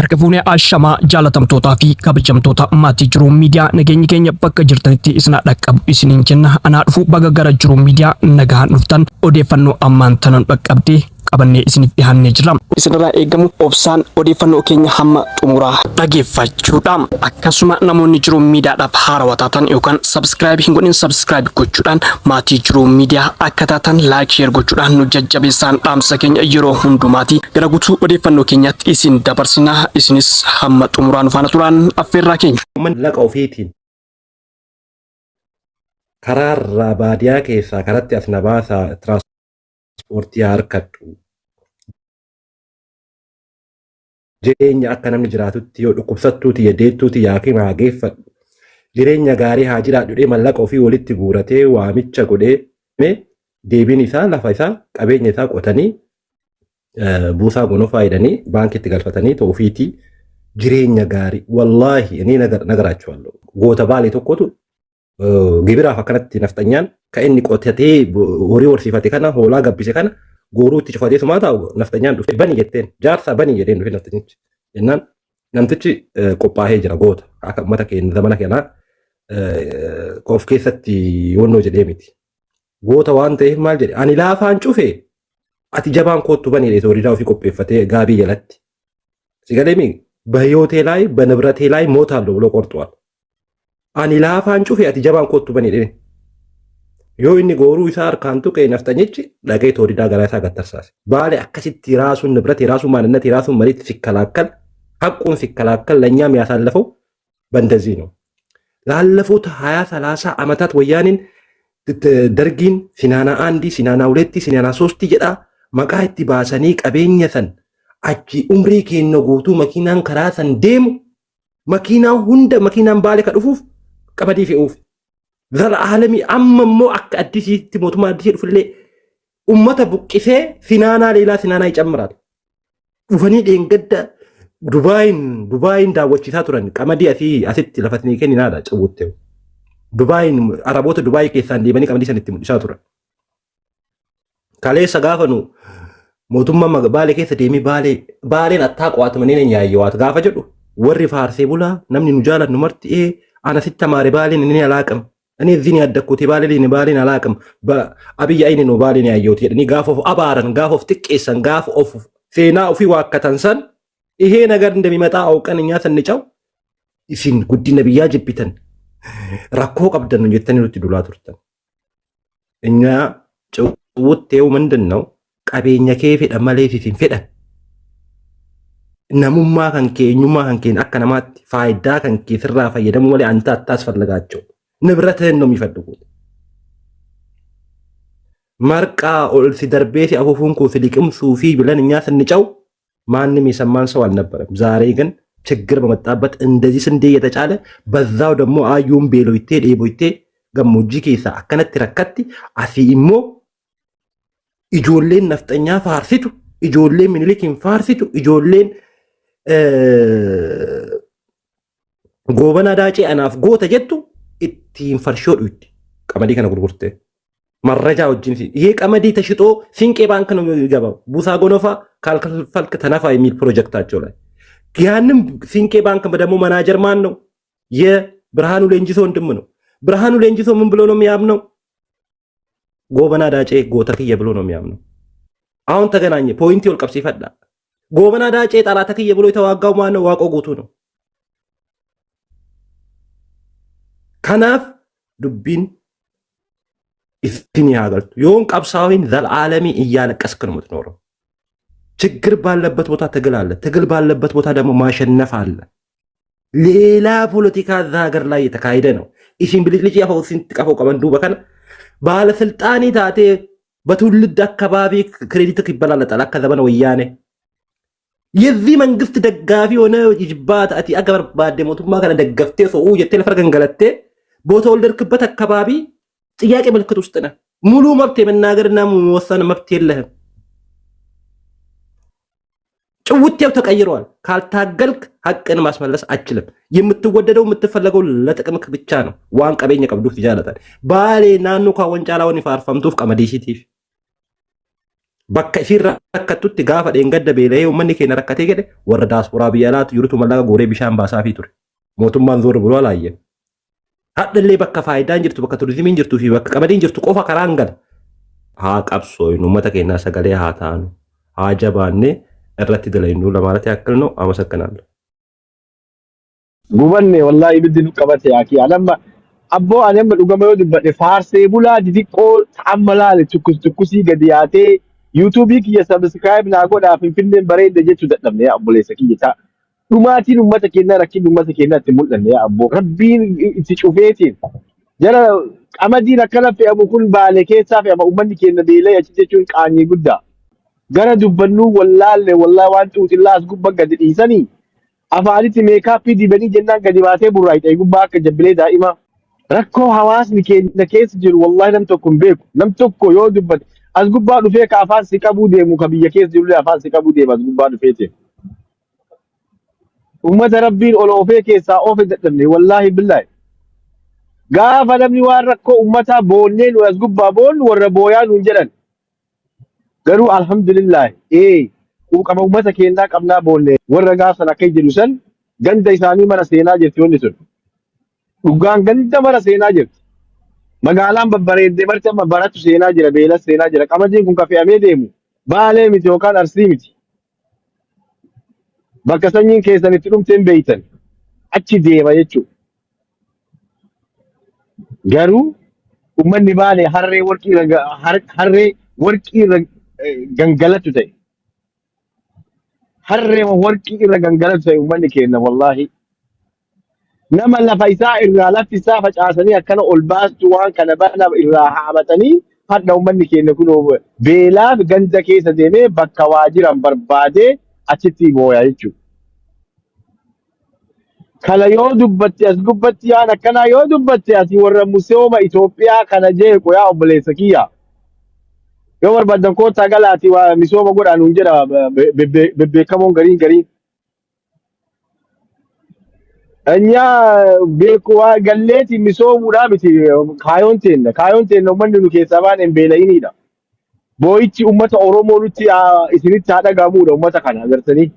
Harka fuunee ashamaa jaalatamtootaa fi kabajamtoota maatii Jiruu Miidiyaa nageenyi keenya bakka jirtanitti isin dhaqqabu isiniin jenna. Anaa dhufu baga gara Jiruu Miidiyaa nagaan dhuftan odeeffannoo ammaan tanan dhaqqabdee qabannee isiniif dhiyaannee jira. Isinirraa eegamu obsaan odeeffannoo keenya hamma xumuraa dhageeffachuudha. Akkasuma namoonni Jiruu Miidiyaadhaaf haarawaa taatan yookaan subscribe hin godhin subscribe gochuudhaan maatii Jiruu Miidiyaa akka taatan like share gochuudhaan nu jajjabeessaan dhaamsa keenya yeroo hundumaati gara guutuu odeeffannoo keenyaatti isin dabarsina. Isinis hamma xumuraan faana turaan affeerraa keenya. Laqa ofiitiin karaa baadiyyaa keessaa karatti as na baasaa tiraanspoortii harkadhu. Jireenya akka namni jiraatutti yoo dhukkubsattuuti yadeettuuti yaakiin haa geeffadhu. Jireenya gaarii haa jiraadhu mallaqa ofii walitti guuratee waamicha godhee deebiin isaa lafa isaa qabeenya isaa qotanii buusaa gonofaa jedhanii baankitti galfatanii ofiitii jireenya gaarii wallaahi inni nagaraachuu goota baalee tokkotu gibiraaf akkanatti nafxanyaan kan inni qotatee horii horsiifate kana hoolaa gabbise kana gooruutti cufatee sumaa taa'u nafxanyaan dhufe bani jetteen jaarsaa bani jedheen dhufe naftanyichi jennaan namtichi qophaa'ee jira goota akka mata keenya zamana kanaa of keessatti wannoo jedhee miti goota waan ta'eef maal jedhe ani laafaan cufee ati jabaan kootu bani jedhee horiiraa ofii qopheeffatee gaabii jalatti sigalee bayootee laay banabratee laay mootaan loloo qorxuwal ani laafaan cufee ati jabaan kootu bani jedhee yoo inni gooruu isaa harkaan tuqee naftanyichi dhagee horiiraa garaa isaa gattarsaase baale akkasitti raasuun nibratee raasuun maalinnatee raasuun mariitti sikkalaakkan haqquun sikkalaakkan lanyaa miyaasaan lafoo bandaziino laallafoota 20-30 amaታት wayyaaniin dargiin sinaanaa aandii sinaanaa uleetti sinaanaa soostii jedhaa maqaa itti baasanii qabeenya san achi umrii keenya guutuu makiinaan karaa san deemu makiinaa hunda makiinaan baale ka dhufuuf qamadii fe'uuf zara aalamii amma immoo akka addisiitti mootummaa addisii dhufullee ummata buqqisee sinaanaa leelaa sinaanaa icamiraatu dhufanii dheengadda Dubaayin daawwachiisaa turan qamadii asii asitti lafatanii kenninaadha cawwutte Dubaayin araboota Dubaayii keessaan deemanii qamadii san itti mul'isaa turan. Kaleessa gaafanu mootummaa baalee keessa deemee baaleen attaa qo'atamanii na nyaayyawaat gaafa jedhu warri faarsee bulaa namni nu jaalannu marti ana sitti amaare baaleen inni alaaqam ani zini addakkuuti baaleen alaaqam abiyya ayni nu baaleen yaayyooti jedhanii gaafa of abaaran gaafa of xiqqeessan gaafa of seenaa ofii waakkatan san ihee nagar እንደሚመጣ አውቀን እኛ ስንጫው isin guddina biyyaa jibbitan rakkoo qabdan jettanii nutti dulaa turtan እኛ ውጤው ምንድነው qabeenya kee fedhan malee isin fedhan namummaa kan keenyummaa kan keen akka namaatti faayidaa kan kee sirraa fayyadamu malee anta attaas fallagaachoo ንብረትህን ነው የሚፈልጉት marqaa ol si darbee si afuufuun koo si liqimsuu fi bilan እኛ ስንጫው ማንም የሰማን ሰው አልነበረም ዛሬ ግን ችግር በመጣበት እንደዚህ ስንዴ የተጫለ በዛው ደግሞ አዩን ቤሎይቴ ዴቦይቴ ገሙጂ ኬሳ አከነት ረከቲ አሲ ኢሞ ኢጆሌን ነፍጠኛ ፋርሲቱ ኢጆሌን ምኒልክን ፋርሲቱ ኢጆሌን ጎበና ዳጬ አናፍ ጎተ ጀቱ ኢቲን ፈርሾ ዱት ቀመዲ ከነ ጉርጉርቴ መረጃ ወጅን ይሄ ቀመዲ ተሽጦ ሲንቄ ባንክ ነው የሚገባው ቡሳ ጎኖፋ ካልከፈልክ ተነፋ የሚል ፕሮጀክታቸው ላይ ያንም ሲንቄ ባንክ ደግሞ ማናጀር ማን ነው የብርሃኑ ሌንጂሶ ወንድም ነው ብርሃኑ ሌንጂሶ ምን ብሎ ነው የሚያምነው ጎበና ዳጬ ጎተክየ ብሎ ነው የሚያምነው አሁን ተገናኘ ፖይንት ይወልቀብ ሲፈዳ ጎበና ዳጬ ጣላተክየ ብሎ የተዋጋው ማን ነው ዋቆ ጉቱ ነው ከናፍ ዱቢን ኢስቲኒ ያገልጡ ዮን ቀብሳዊን ዘልዓለሚ እያለቀስክ ነው የምትኖረው ችግር ባለበት ቦታ ትግል አለ ትግል ባለበት ቦታ ደግሞ ማሸነፍ አለ ሌላ ፖለቲካ እዛ ሀገር ላይ የተካሄደ ነው ኢሲን ብልጭልጭ ያፈው ሲንጥቀፈው ቀመንዱ በከነ ባለስልጣኒ ታቴ በትውልድ አካባቢ ክሬዲት ይበላለጣል አከዘበነ ወያኔ የዚህ መንግስት ደጋፊ ሆነ ይጅባት አቲ አገር ባደሞቱማ ከነ ደገፍቴ ሰው የቴሌፈር ገንገለቴ ቦተወልደርክበት አካባቢ ጥያቄ ምልክት ውስጥ ነህ ሙሉ መብት የመናገርና መወሰን መብት የለህም ጭውቴው ተቀይሯል ካልታገልክ ሐቅን ማስመለስ አችልም የምትወደደው የምትፈለገው ለጥቅምክ ብቻ ነው ዋን ቀበኛ ቀብዱፍ ይጃለታል ባሌ ናኑ ካ ወንጫላውን ይፋርፈምቱፍ ቀመዲሲቲፍ bakka isiin rakkattutti gaafa dheengadda beela'ee uummanni keenya rakkatee jedhe warra daasporaa biyya alaatti jirutu mallaqa guuree bishaan baasaafii ture. Mootummaan zoorri bulaa laayye. Hadhallee bakka faayidaan jirtu bakka turizimiin jirtuu fi bakka qamadiin jirtu qofa karaan gala. Haa qabsooynu uummata keenyaa sagalee haa taanu haa jabaannee irratti dalaynuu lamaanatti akkalno ammas akkanaan. Gubanne wallahi ibiddi nu qabate yaaki anamma abboo anamma dhugama yoo dubbadhe faarsee bulaa xixiqqoo ta'ammalaale tukkusii gadi yaatee yuutuubii kiyya sabskiraayib naa godhaa finfinneen bareedde jechuu dadhabne yaa obboleessa kiyya ta'a. Dhumaatiin uummata keenyaa rakkin uummata keenyaa itti mul'anne yaa abboo rabbiin itti cufeetiin jara qamadiin akkana fe'amu kun baalee keessaa fe'ama uummanni keenya beelee achi jechuun qaanii guddaa. Gara dubbannuu wallaalle wallahi waan xuuxillaa as gubba gadi dhiisanii afaanitti meekaappii dibanii jennaan gadi baatee burraayixee gubbaa akka jabbilee daa'ima. Rakkoo hawaasni keenya keessa jiru wallahi nam tokko hin beeku. Nam tokko yoo dubbate as gubbaa dhufee ka afaan si qabuu deemu ka biyya keessa jirullee afaan si qabuu deema as gubbaa dhufee ta'e. Uummata rabbiin ol oofee keessaa oofe dadhabne wallahi billahi. Gaafa namni waan rakkoo uummataa boonnee nu as gubbaa boonnu warra booyaa nuun jedhan. Garuu alhamdulillah quuqama uummata keenyaa qabnaa boonnee warra gaafsan akka jedhu san ganda isaanii mara seenaa jirti wanni sun. Dhugaan ganda mara seenaa jirti. Magaalaan babbareeddee marti amma barattu seenaa jira beelas seenaa jira qamadiin kun kafe'amee deemu baalee miti yookaan arsii miti. Bakka sanyiin keessan itti dhumteen beeytan achi deema jechuudha. Garuu uummanni baalee harree warqii irra gangalatu ta'e. Harree warqii irra gangalatu ta'e uummanni keenya wallahi. Nama lafa isaa irraa lafti isaa facaasanii akkana ol baastu waan kana bana irraa haamatanii hadda uummanni keenya kun beelaaf ganda keessa deemee bakka waa jiran barbaadee achitti booya jechuudha. Kana yoo dubbatte as gubbatti yaan akkanaa yoo dubbatte ati warra museoma Itoophiyaa kana jeequ yaa obboleessa kiyya. Yoo barbaadan koottaa galaati waa misooma godhaan hin jedha bebbeekamoon gariin. Anyaa beeku waa galleeti misoomuudhaa miti kaayoon teenna uummanni nu keessaa baan hin beela'inidha. Boo'ichi uummata Oromoo nutti isinitti haa dhagahamuudha uummata kana agartanii.